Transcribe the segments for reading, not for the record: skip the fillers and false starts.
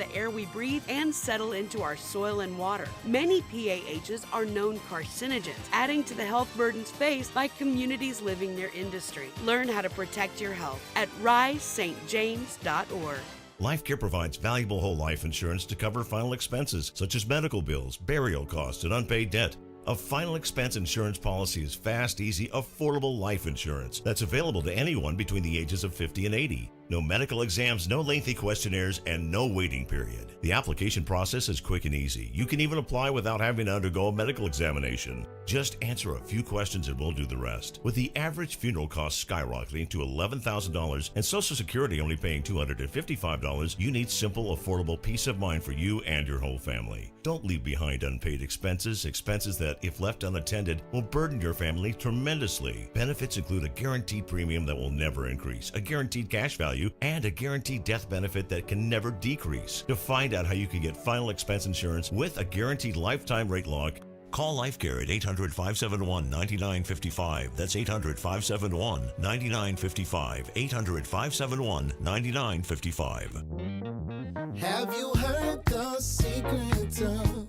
the air we breathe and settle into our soil and water. Many PAHs are known carcinogens, adding to the health burdens faced by communities living near industry. Learn how to protect your health at risestjames.org. LifeCare provides valuable whole life insurance to cover final expenses such as medical bills, burial costs, and unpaid debt. A final expense insurance policy is fast, easy, affordable life insurance that's available to anyone between the ages of 50 and 80. No medical exams, no lengthy questionnaires, and no waiting period. The application process is quick and easy. You can even apply without having to undergo a medical examination. Just answer a few questions and we'll do the rest. With the average funeral cost skyrocketing to $11,000 and Social Security only paying $255, you need simple, affordable peace of mind for you and your whole family. Don't leave behind unpaid expenses that, if left unattended, will burden your family tremendously. Benefits include a guaranteed premium that will never increase, a guaranteed cash value, and a guaranteed death benefit that can never decrease. To find out how you can get final expense insurance with a guaranteed lifetime rate lock, call LifeCare at 800-571-9955. That's 800-571-9955. 800-571-9955. Have you heard the secret of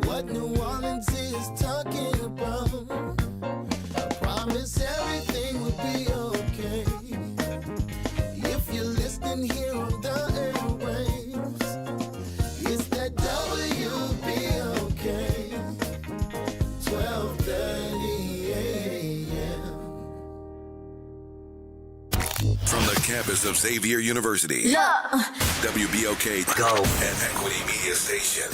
what New Orleans is talking about? I promise everything will be okay if you're listening here on the airwaves. It's that WBOK 12:30 a.m. From the campus of Xavier University, WBOK Go and Equity Media Station.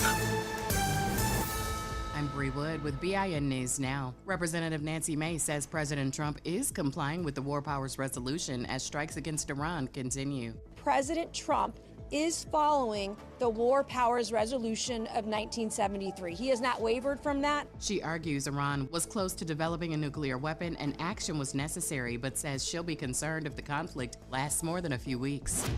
I'm Bree Wood with BIN News Now. Representative Nancy Mace says President Trump is complying with the War Powers Resolution as strikes against Iran continue. President Trump is following the War Powers Resolution of 1973. He has not wavered from that. She argues Iran was close to developing a nuclear weapon and action was necessary, but says she'll be concerned if the conflict lasts more than a few weeks.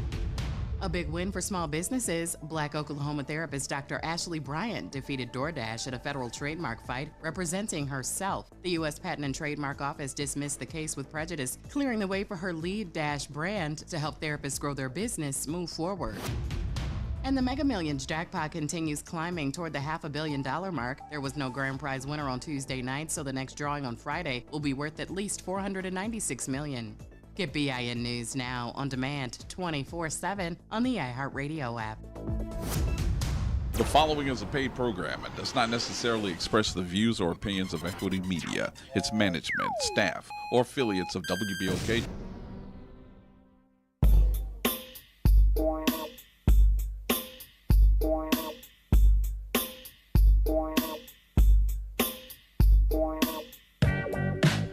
A big win for small businesses. Black Oklahoma therapist Dr. Ashley Bryant defeated DoorDash at a federal trademark fight representing herself. The U.S. Patent and Trademark Office dismissed the case with prejudice, clearing the way for her Lead Dash brand to help therapists grow their business move forward. And the Mega Millions jackpot continues climbing toward the $500 million mark. There was no grand prize winner on Tuesday night, so the next drawing on Friday will be worth at least $496 million. Get BIN News Now on demand 24/7 on the iHeartRadio app. The following is a paid program and does not necessarily express the views or opinions of Equity Media, its management, staff, or affiliates of WBOK.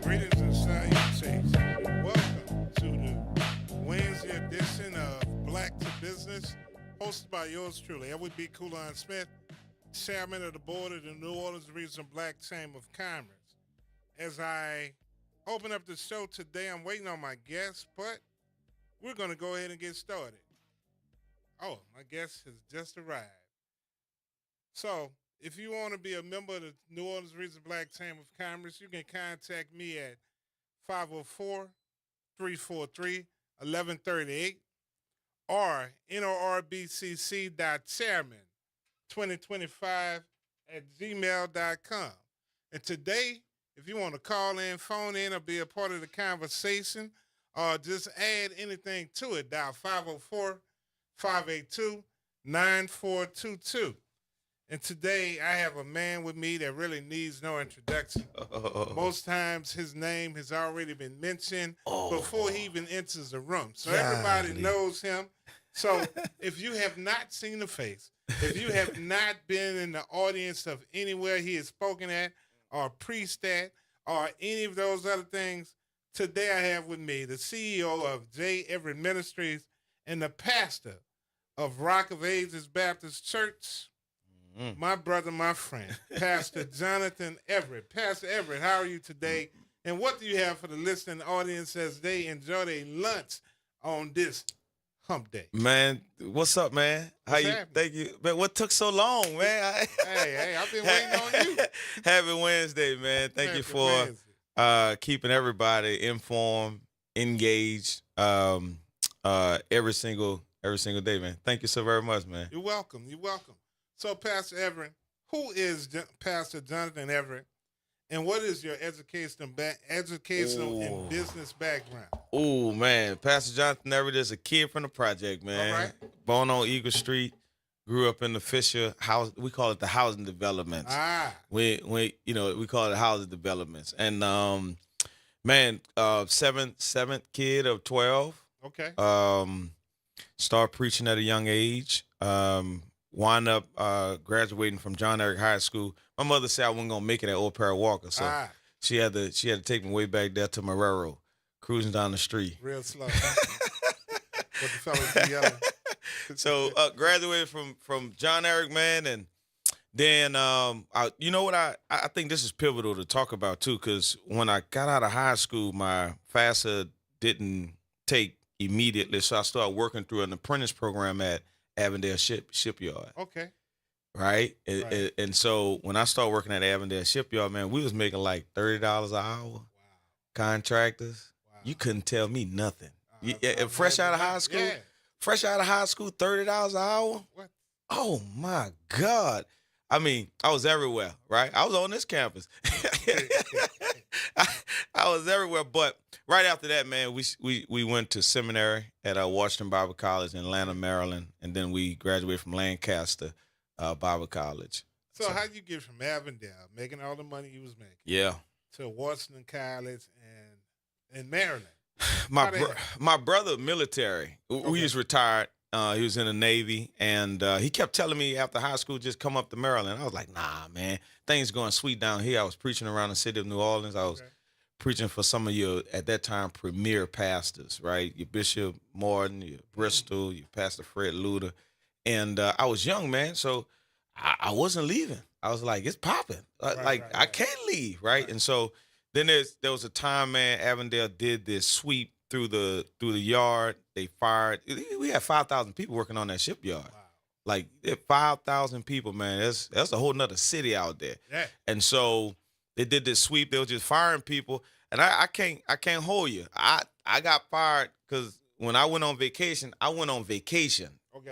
Greetings and salutations. Welcome to the Wednesday edition of Black to Business, hosted by yours truly, Edward B. Coulon Smith, Chairman of the Board of the New Orleans Regional Black Chamber of Commerce. As I open up the show today, I'm waiting on my guest, but we're going to go ahead and get started. Oh, my guest has just arrived. So, if you want to be a member of the New Orleans Regional Black Chamber of Commerce, you can contact me at 504-343-1138 or norbcc.chairman2025@gmail.com. And today, if you want to call in, phone in, or be a part of the conversation, or just add anything to it, dial 504-582-9422. And today, I have a man with me that really needs no introduction. Most times, his name has already been mentioned before he even enters the room. So everybody knows him. So if you have not seen the face, if you have not been in the audience of anywhere he has spoken at or preached at or any of those other things, today I have with me the CEO of J. Everett Ministries and the pastor of Rock of Ages Baptist Church, my brother, my friend, Pastor Jonathan Everett. Pastor Everett, how are you today? And what do you have for the listening audience as they enjoy their lunch on this hump day? Man, what's up, man? What's How you? happening? Thank you, man. What took so long, man? Hey, I've been waiting on you. Happy Wednesday, man. Thank you Happy for Wednesday. keeping everybody informed, engaged, every single every single day, man. Thank you so very much, man. You're welcome. You're welcome. So, Pastor Everett, who is Pastor Jonathan Everett, and what is your educational and business background? Oh, man. Pastor Jonathan Everett is a kid from the project, man. All right. Born on Eagle Street. Grew up in the Fisher house. We call it the housing developments. We call it housing developments. And man, seventh kid of 12. Okay. Start preaching at a young age. Wound up graduating from John Eric High School. My mother said I wasn't gonna make it at Old Perry Walker, so she had to take me way back there to Marrero, cruising down the street. Real slow. What the fellas be yelling. So graduated from John Eric, man, and then you know what, I think this is pivotal to talk about too, because when I got out of high school, my FAFSA didn't take immediately, so I started working through an apprentice program at Avondale Shipyard. Okay. Right? And so when I started working at Avondale Shipyard, man, we was making like $30 an hour. Wow. Contractors. Wow. You couldn't tell me nothing. Fresh out of high school. Yeah. Fresh out of high school, $30 an hour? What? Oh, my God. I mean, I was everywhere, right? I was on this campus. I was everywhere. But right after that, man, we went to seminary at Washington Bible College in Atlanta, Maryland, and then we graduated from Lancaster Bible College. So how'd you get from Avondale, making all the money you was making, to Washington College and in Maryland? My brother, military. Okay. He was retired. He was in the Navy, and he kept telling me after high school, just come up to Maryland. I was like, nah, man, things going sweet down here. I was preaching around the city of New Orleans. I was preaching for some of your, at that time, premier pastors, right? Your Bishop Morton, your Bristol, your Pastor Fred Luter. And I was young, man, so I wasn't leaving. I was like, it's popping. I can't leave, right? And so then there was a time, man, Avondale did this sweep through the yard. They fired. We had 5,000 people working on that shipyard. Wow. Like 5,000 people, man. That's a whole nother city out there. Yeah. And so they did this sweep. They were just firing people. And I can't hold you. I got fired because when I went on vacation,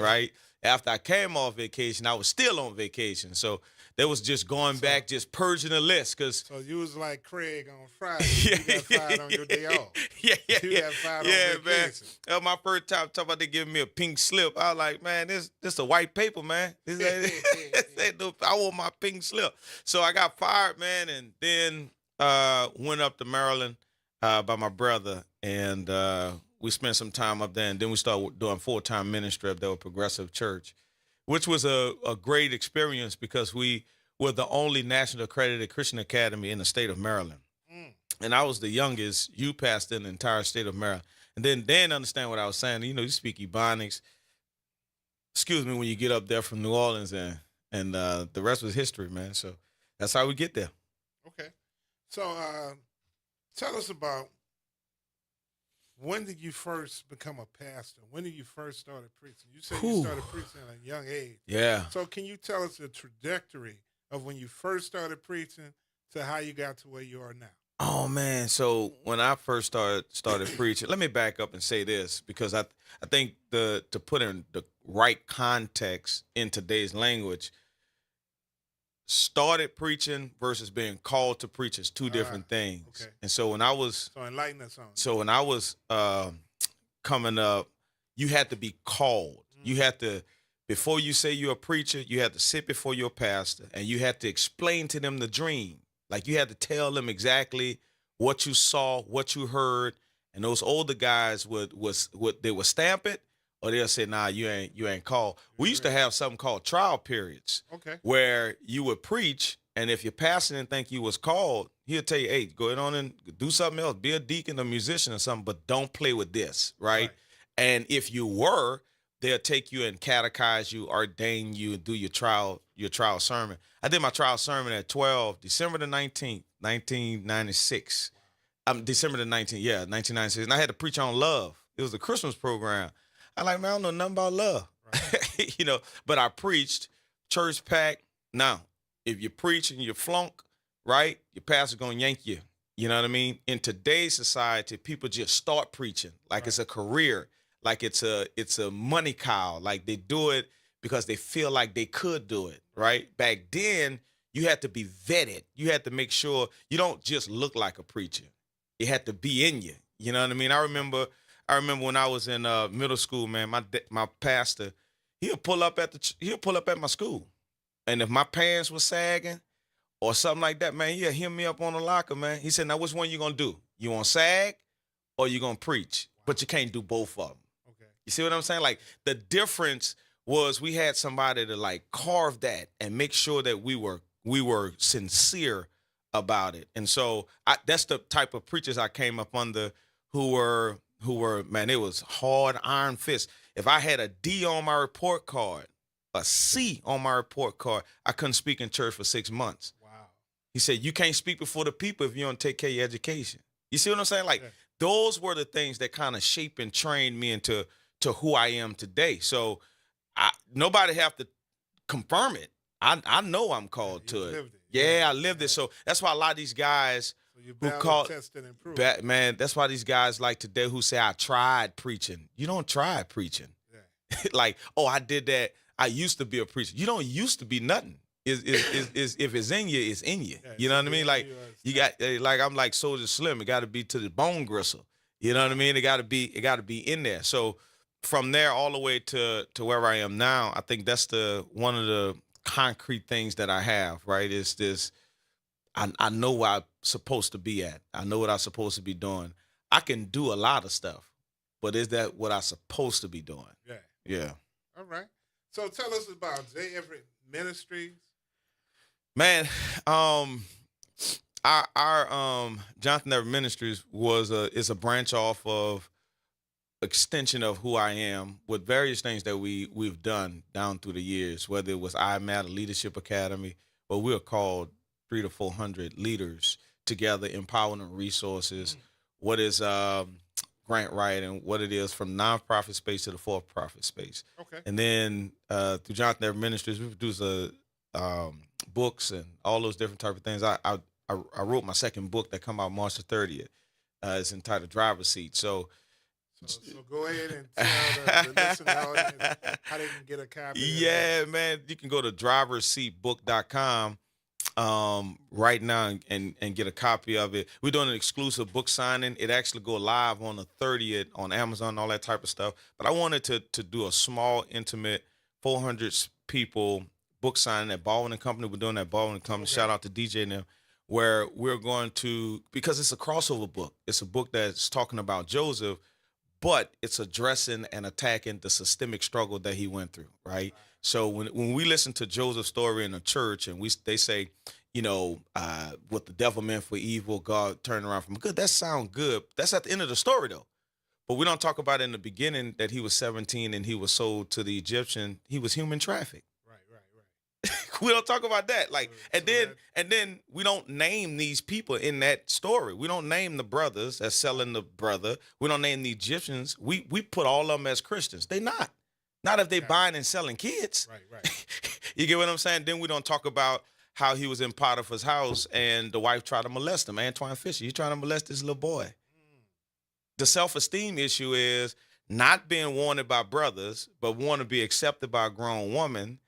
right? After I came off vacation, I was still on vacation. So they was just going back, just purging the list. So you was like Craig on Friday. You got fired on your day off. You got fired on vacation. Man. That was my first time talking about they giving me a pink slip. I was like, man, this a white paper, man. I want my pink slip. So I got fired, man, and then went up to Maryland by my brother, and we spent some time up there, and then we started doing full-time ministry up there with Progressive Church, which was a great experience because we were the only national accredited Christian academy in the state of Maryland. And I was the youngest youth pastor in the entire state of Maryland. And then they didn't understand what I was saying. You know, you speak Ebonics. Excuse me, when you get up there from New Orleans, and the rest was history, man. So that's how we get there. Okay. So tell us about, when did you first become a pastor? When did you first start preaching? You said you started preaching at a young age. Yeah. So can you tell us the trajectory of when you first started preaching to how you got to where you are now? Oh, man. So when I first started preaching, let me back up and say this, because I think to put in the right context in today's language, started preaching versus being called to preach is two different things. Okay. And so when I was enlighten us on. So when I was coming up, you had to be called. You had to, before you say you're a preacher, you had to sit before your pastor and you had to explain to them the dream. Like you had to tell them exactly what you saw, what you heard, and those older guys would stamp it, or they'll say, nah, you ain't called. We used to have something called trial periods. Okay. Where you would preach, and if your pastor didn't think you was called, he'll tell you, hey, go on and do something else. Be a deacon, a musician or something, but don't play with this, right? And if you were, they'll take you and catechize you, ordain you, and do your trial sermon. I did my trial sermon at 12, December the 19th, 1996. December the 19th, 1996. And I had to preach on love. It was a Christmas program. I'm like, man, I don't know nothing about love. Right. But I preached, church packed. Now, if you preach and you flunk, right, your pastor's going to yank you. You know what I mean? In today's society, people just start preaching like it's a career. like it's a money cow. Like they do it because they feel like they could do it, right? Back then, you had to be vetted. You had to make sure you don't just look like a preacher. It had to be in you. You know what I mean? I remember when I was in middle school, man. My pastor, he'll pull up at my school, and if my pants were sagging or something like that, man, he'll hit me up on the locker, man. He said, "Now, which one you gonna do? You gonna sag or you gonna preach? But you can't do both of them." Okay. You see what I'm saying? Like the difference was we had somebody to like carve that and make sure that we were sincere about it. And so that's the type of preachers I came up under who were man, it was hard iron fist. If I had a D on my report card, a C on my report card, I couldn't speak in church for 6 months. Wow. He said, "You can't speak before the people if you don't take care of your education." You see what I'm saying? Like Yeah. those were the things that kind of shaped and trained me into who I am today. So nobody have to confirm it. I know I'm called to it. lived it. Yeah, I lived it. So that's why a lot of these guys So you who battle, call test, and improve. man, that's why these guys like today who say I tried preaching. You don't try preaching. Yeah. Like, oh, I did that. I used to be a preacher. You don't used to be nothing. Is if it's in you, it's in you. Yeah, You know what I so mean? Like you got like I'm like Soldier Slim. It got to be to the bone gristle. You know what I mean? It got to be in there. So from there all the way to where I am now, I think that's one of the concrete things that I have. Right? Is this? I know where I'm supposed to be at. I know what I'm supposed to be doing. I can do a lot of stuff, but is that what I'm supposed to be doing? Yeah. Yeah. All right. So tell us about J. Everett Ministries. Man, our Jonathan Everett Ministries is a branch off of extension of who I am with various things that we've done down through the years, whether it was IMAT, Leadership Academy, but we are called 300 to 400 leaders together, empowering resources. What is grant writing, what it is from nonprofit space to the for-profit space. Okay. And then through Jonathan Everett Ministries, we produce books and all those different type of things. I wrote my second book that come out March the 30th. It's entitled Driver's Seat. So go ahead and tell the listening audience how they can get a copy. Yeah, man, you can go to driverseatbook.com right now and get a copy of it. We're doing an exclusive book signing. It actually go live on the 30th on Amazon, all that type of stuff. But I wanted to do a small, intimate, 400 people book signing at Baldwin and Company. We're doing that Baldwin and Company. Okay. Shout out to DJ and them, where we're going to, because it's a crossover book. It's a book that's talking about Joseph, but it's addressing and attacking the systemic struggle that he went through, right? So when we listen to Joseph's story in the church and they say, you know, what the devil meant for evil, God turned around from good, that sounds good. That's at the end of the story, though. But we don't talk about in the beginning that he was 17 and he was sold to the Egyptian. He was human trafficked. Right. We don't talk about that. Like, and then we don't name these people in that story. We don't name the brothers as selling the brother. We don't name the Egyptians. We put all of them as Christians. They not. Not if they buying and selling kids. Right. You get what I'm saying? Then we don't talk about how he was in Potiphar's house and the wife tried to molest him. Antoine Fisher, you trying to molest this little boy. The self-esteem issue is not being wanted by brothers, but want to be accepted by a grown woman.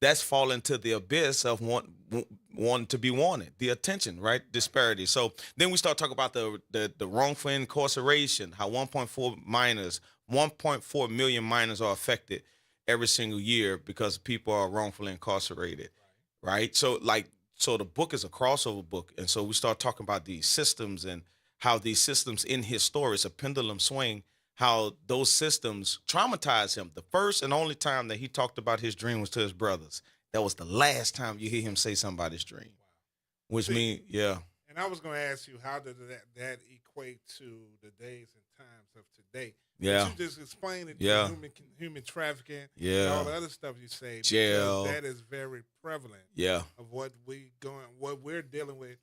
That's falling to the abyss of wanting to be wanted, the attention, right? Disparity. So then we start talking about the wrongful incarceration, how 1.4 million minors are affected every single year because people are wrongfully incarcerated, right? So the book is a crossover book. And so we start talking about these systems and how these systems in his story, it's a pendulum swing, how those systems traumatize him. The first and only time that he talked about his dream was to his brothers. That was the last time you hear him say somebody's dream, which means, yeah. And I was going to ask you, how did that equate to the days and times of today? Yeah. But you just explained it, yeah. Human trafficking, yeah. and all the other stuff you say. Jail. That is very prevalent. Yeah. Of what we're dealing with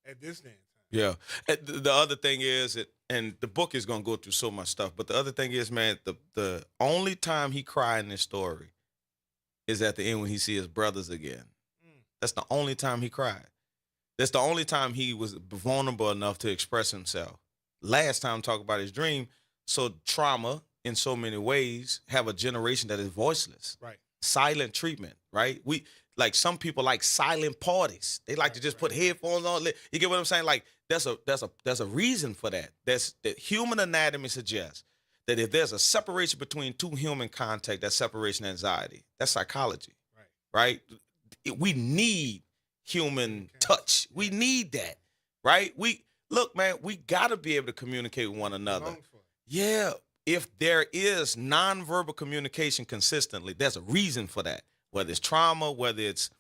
at this day. Yeah. The other thing is, and the book is going to go through so much stuff, but the other thing is, man, the only time he cried in this story is at the end when he see his brothers again. That's the only time he cried. That's the only time he was vulnerable enough to express himself. Last time talk about his dream. So trauma in so many ways, have a generation that is voiceless. Right. Silent treatment, right? We like some people like silent parties. They like to just put headphones on. You get what I'm saying? Like there's a reason for that. That human anatomy suggests that if there's a separation between two human contact, that's separation anxiety. That's psychology. Right? We need human touch. We need that. Right? Look, man, we gotta be able to communicate with one another. Yeah. If there is nonverbal communication consistently, there's a reason for that. Whether it's trauma, whether it's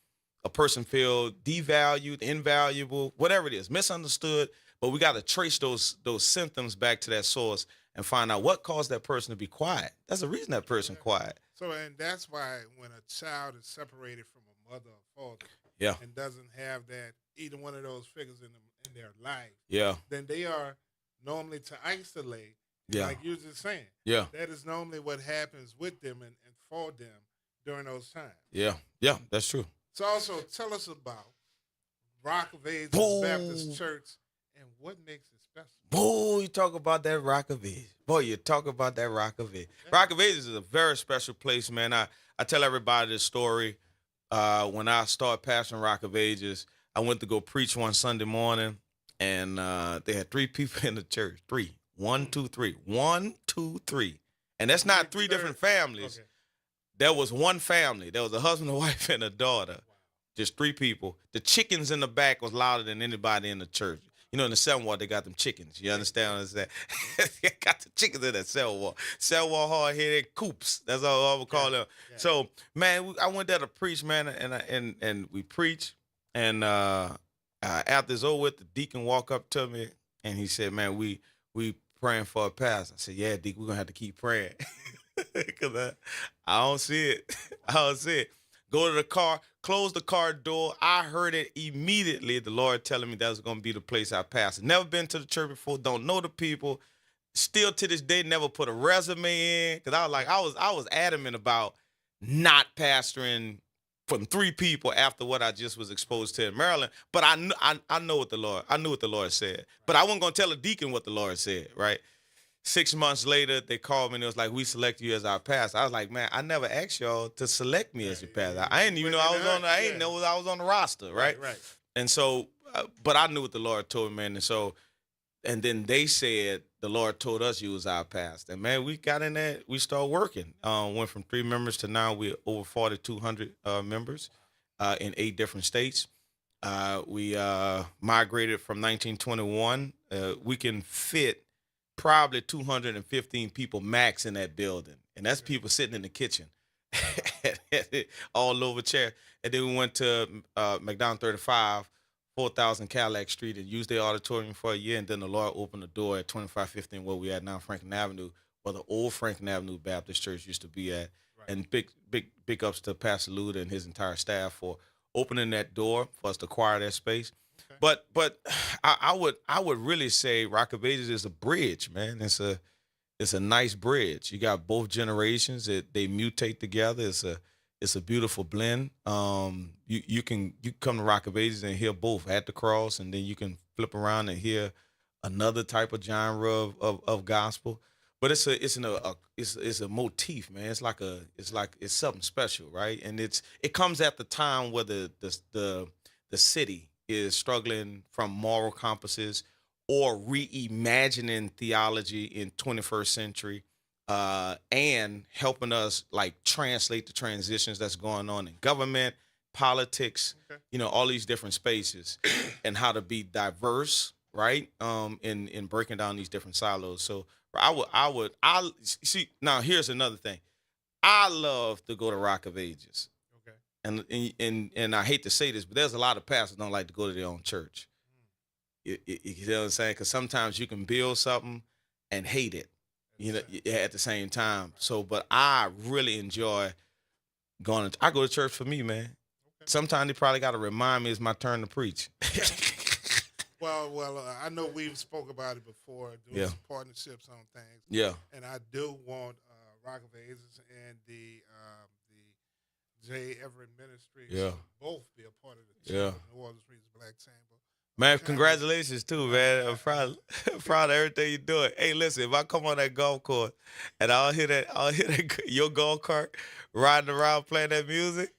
a person feel devalued, invaluable, whatever it is, misunderstood. But we got to trace those symptoms back to that source and find out what caused that person to be quiet. That's the reason that person quiet. So, and that's why when a child is separated from a mother or father, and doesn't have that either one of those figures in their life, then they are normally to isolate. Yeah. Like you were just saying. Yeah. That is normally what happens with them and for them during those times. Yeah. Yeah, that's true. So also tell us about Rock of Ages Baptist Church and what makes it special. Boy, you talk about that Rock of Ages. Boy, you talk about that Rock of Ages. Rock of Ages is a very special place, man. I tell everybody this story. When I started pastoring Rock of Ages, I went to go preach one Sunday morning, and they had 3 people in the church. 3. 1, 2, 3. 1, 2, 3. And that's not 3 different families. Okay. There was one family. There was a husband, a wife, and a daughter. Wow. Just 3 people. The chickens in the back was louder than anybody in the church. You know, in the cell wall, they got them chickens. You understand what I'm saying? They got the chickens in that cell wall. Cell wall hard-headed coops. That's all I would call them. Yeah. So, man, I went there to preach, man, and we preached. And after it's over with, the deacon walked up to me, and he said, man, we praying for a pastor. I said, yeah, deacon, we're going to have to keep praying. Because I don't see it. I don't see it. Go to the car, close the car door. I heard it immediately. The Lord telling me that was going to be the place I pastor. Never been to the church before. Don't know the people. Still to this day, never put a resume in. Because I was adamant about not pastoring from 3 people after what I just was exposed to in Maryland. But I know what the Lord. I knew what the Lord said. But I wasn't going to tell a deacon what the Lord said. Right. 6 months later, they called me and it was like, we select you as our pastor. I was like, man, I never asked y'all to select me as your pastor. I didn't even know I was on. I didn't know I was on the roster, right? And so, but I knew what the Lord told me, man. And so, and then they said the Lord told us you was our pastor. And man, we got in there. We started working. Went from 3 members to now we're over 4,200 members in 8 different states. We migrated from 1921. We can fit probably 215 people max in that building. And that's people sitting in the kitchen all over chair. And then we went to McDonald 35, 4,000 Cadillac Street and used their auditorium for a year. And then the Lord opened the door at 2515 where we at now, Franklin Avenue, where the old Franklin Avenue Baptist Church used to be at. Right. And big ups to Pastor Luda and his entire staff for opening that door for us to acquire that space. Okay. But I would really say Rock of Ages is a bridge, man. It's a nice bridge. You got both generations. They mutate together. It's a beautiful blend. You can come to Rock of Ages and hear both at the cross, and then you can flip around and hear another type of genre of gospel. But it's a motif, man. It's something special, right? And it comes at the time where the city is struggling from moral compasses or reimagining theology in 21st century and helping us like translate the transitions that's going on in government, politics, all these different spaces and how to be diverse, right? In breaking down these different silos. So I see, now here's another thing. I love to go to Rock of Ages. And I hate to say this, but there's a lot of pastors don't like to go to their own church. You know what I'm saying? Because sometimes you can build something and hate it, at the same time. So, but I really enjoy going. I go to church for me, man. Sometimes they probably got to remind me it's my turn to preach. Well, I know we've spoke about it before, doing some partnerships on things. Yeah. And I do want Rock of Ages and the J. Everett Ministries both be a part of the New Orleans Region Black Chamber Man, congratulations too, man. I'm proud of everything you're doing. Hey, listen, if I come on that golf course and I'll hear that your golf cart riding around playing that music,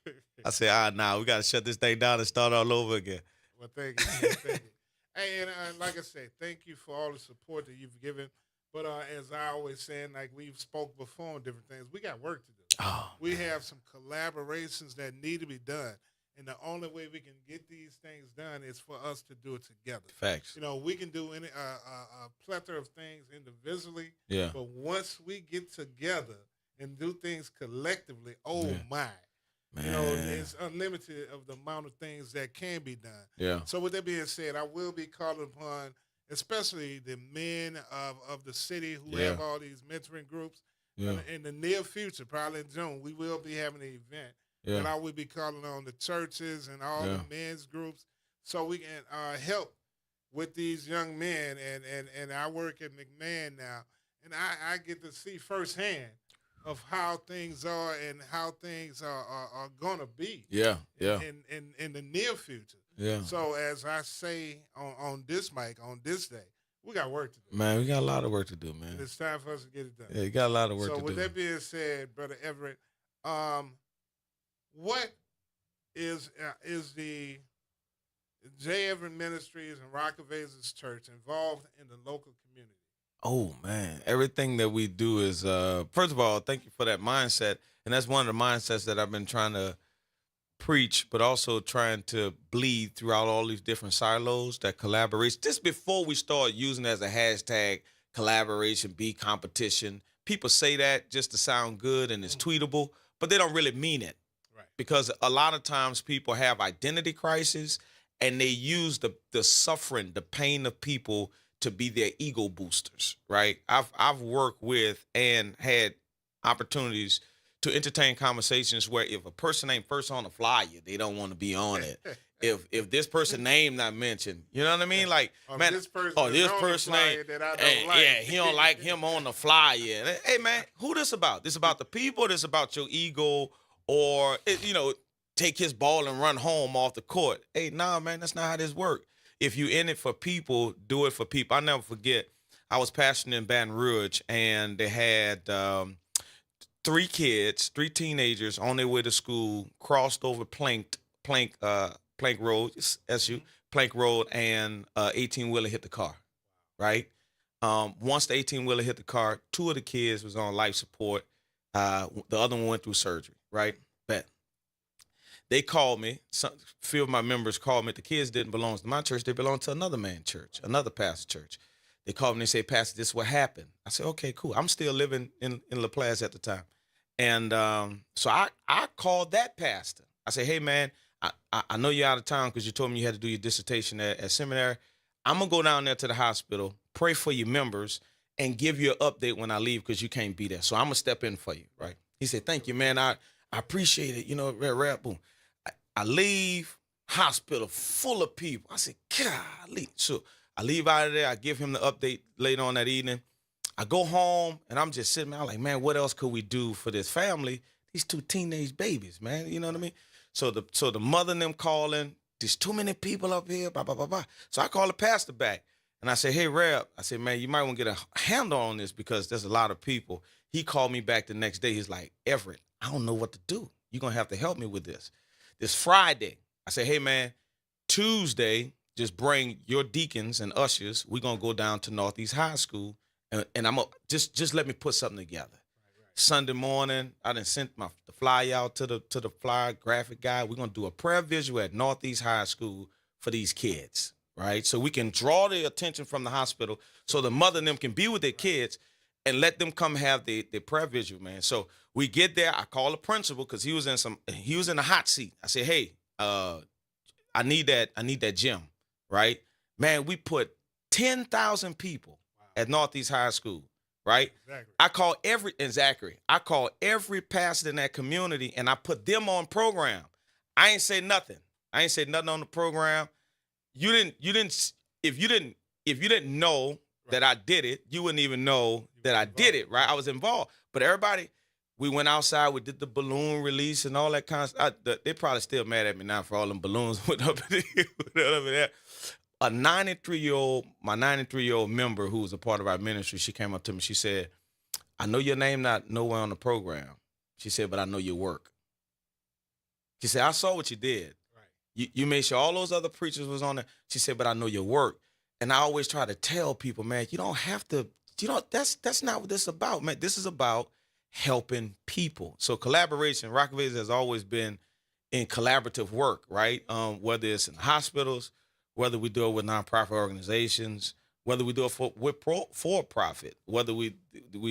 I say, nah, we gotta shut this thing down and start all over again. Well, thank you. Thank you. Hey, and like I said, thank you for all the support that you've given. But as I always say, like we've spoke before on different things, we got work to do. Oh, we have some collaborations that need to be done. And the only way we can get these things done is for us to do it together. Facts. You know, we can do any a plethora of things individually. Yeah. But once we get together and do things collectively, my. Man. You know, it's unlimited of the amount of things that can be done. Yeah. So with that being said, I will be calling upon especially the men of the city who have all these mentoring groups. Yeah. In the near future, probably in June, we will be having an event. Yeah. And I will be calling on the churches and all the men's groups so we can help with these young men. And I work at McMahon now, and I get to see firsthand of how things are and how things are going to be in the near future. Yeah. So as I say on this mic, on this day, we got work to do. Man, we got a lot of work to do, man. And it's time for us to get it done. Yeah, you got a lot of work to do. So with that being said, Brother Everett, what is the J. Everett Ministries and Rock of Ages Church involved in the local community? Oh, man. Everything that we do is, first of all, thank you for that mindset. And that's one of the mindsets that I've been trying to preach, but also trying to bleed throughout all these different silos, that collaboration. Just before we start using it as a hashtag, collaboration, be competition, people say that just to sound good and it's tweetable, but they don't really mean it. Right. Because a lot of times people have identity crisis and they use the suffering, the pain of people to be their ego boosters, right? I've worked with and had opportunities to entertain conversations where if a person ain't first on the flyer, they don't want to be on it. If this person name not mentioned, you know what I mean? Like, man, this person ain't, that I don't like. Yeah, he don't like him on the flyer. Hey, man, who this about? This about the people? This about your ego? Or, take his ball and run home off the court? Hey, nah, man, that's not how this works. If you in it for people, do it for people. I'll never forget, I was pastoring in Baton Rouge, and they had 3 teenagers on their way to school, crossed over Plank Road, SU, Plank Road, and 18-wheeler hit the car, right? Once the 18-wheeler hit the car, 2 of the kids was on life support. The other one went through surgery, right? Bet. They called me. A few of my members called me. The kids didn't belong to my church. They belonged to another man's church, another pastor church. They called me and they said, Pastor, this is what happened. I said, okay, cool. I'm still living in LaPlace at the time. And so I called that pastor. I said, hey, man, I know you're out of town because you told me you had to do your dissertation at seminary. I'm going to go down there to the hospital, pray for your members, and give you an update when I leave because you can't be there. So I'm going to step in for you, right? He said, thank you, man. I appreciate it. Boom. I leave, hospital full of people. I said, golly. So I leave out of there. I give him the update later on that evening. I go home, and I'm just sitting there. I'm like, man, what else could we do for this family? These 2 teenage babies, man. You know what I mean? So the mother and them calling, there's too many people up here, blah, blah, blah, blah. So I call the pastor back, and I say, hey, Reb, I said, man, you might want to get a handle on this because there's a lot of people. He called me back the next day. He's like, Everett, I don't know what to do. You're going to have to help me with this. This Friday, I say, hey, man, Tuesday, just bring your deacons and ushers. We're going to go down to Northeast High School, and I'm just let me put something together. Right. Sunday morning, I done sent the flyer out to the flyer graphic guy. We're going to do a prayer visual at Northeast High School for these kids, right? So we can draw their attention from the hospital so the mother and them can be with their kids and let them come have their prayer visual, man. So we get there. I call the principal because he was in a hot seat. I said, hey, I need that gym, right? Man, we put 10,000 people at Northeast High School, right? Exactly. I call every pastor in that community and I put them on program. I ain't say nothing. I ain't say nothing on the program. If you didn't know that I did it, you wouldn't even know that I did it, right? I was involved. But everybody, we went outside, we did the balloon release and all that kind of stuff. They're probably still mad at me now for all them balloons went up in there. my 93-year-old member who was a part of our ministry, she came up to me. She said, I know your name not nowhere on the program. She said, but I know your work. She said, I saw what you did. Right. You made sure all those other preachers was on there. She said, but I know your work. And I always try to tell people, man, you don't have to, that's not what this is about, man. This is about helping people. So collaboration, Rock Aways has always been in collaborative work, right? Whether it's in hospitals, whether we do it with nonprofit organizations, whether we do it for profit, whether we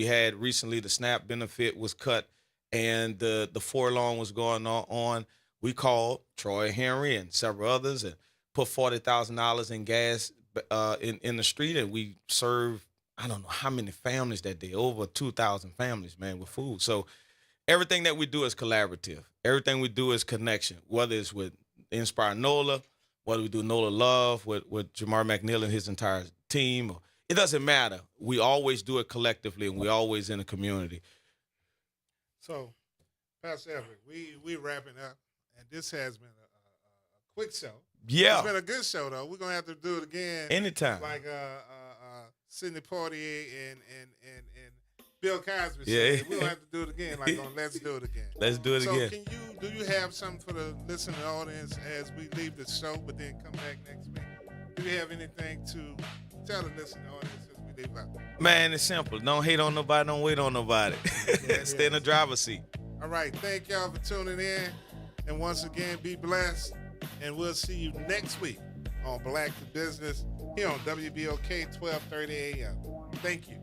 had recently the SNAP benefit was cut and the 4-long was going on. We called Troy Henry and several others and put $40,000 in gas in the street, and we served, I don't know how many families that day, over 2,000 families, man, with food. So everything that we do is collaborative. Everything we do is connection, whether it's with Inspire NOLA, whether we do NOLA Love with Jamar McNeil and his entire team. It doesn't matter. We always do it collectively, and we always in a community. So, Pastor Everett, we wrapping up, and this has been a quick show. Yeah. It's been a good show, though. We're going to have to do it again. Anytime. Like Sidney Poitier and Bill Cosby yeah. said. We'll have to do it again, like on Let's Do It Again. Let's do it again. So do you have something for the listening audience as we leave the show, but then come back next week? Do you have anything to tell the listening audience as we leave out? Man, it's simple. Don't hate on nobody. Don't wait on nobody. Stay in the driver's seat. All right. Thank y'all for tuning in. And once again, be blessed. And we'll see you next week on Black to Business here on WBOK 1230 AM. Thank you.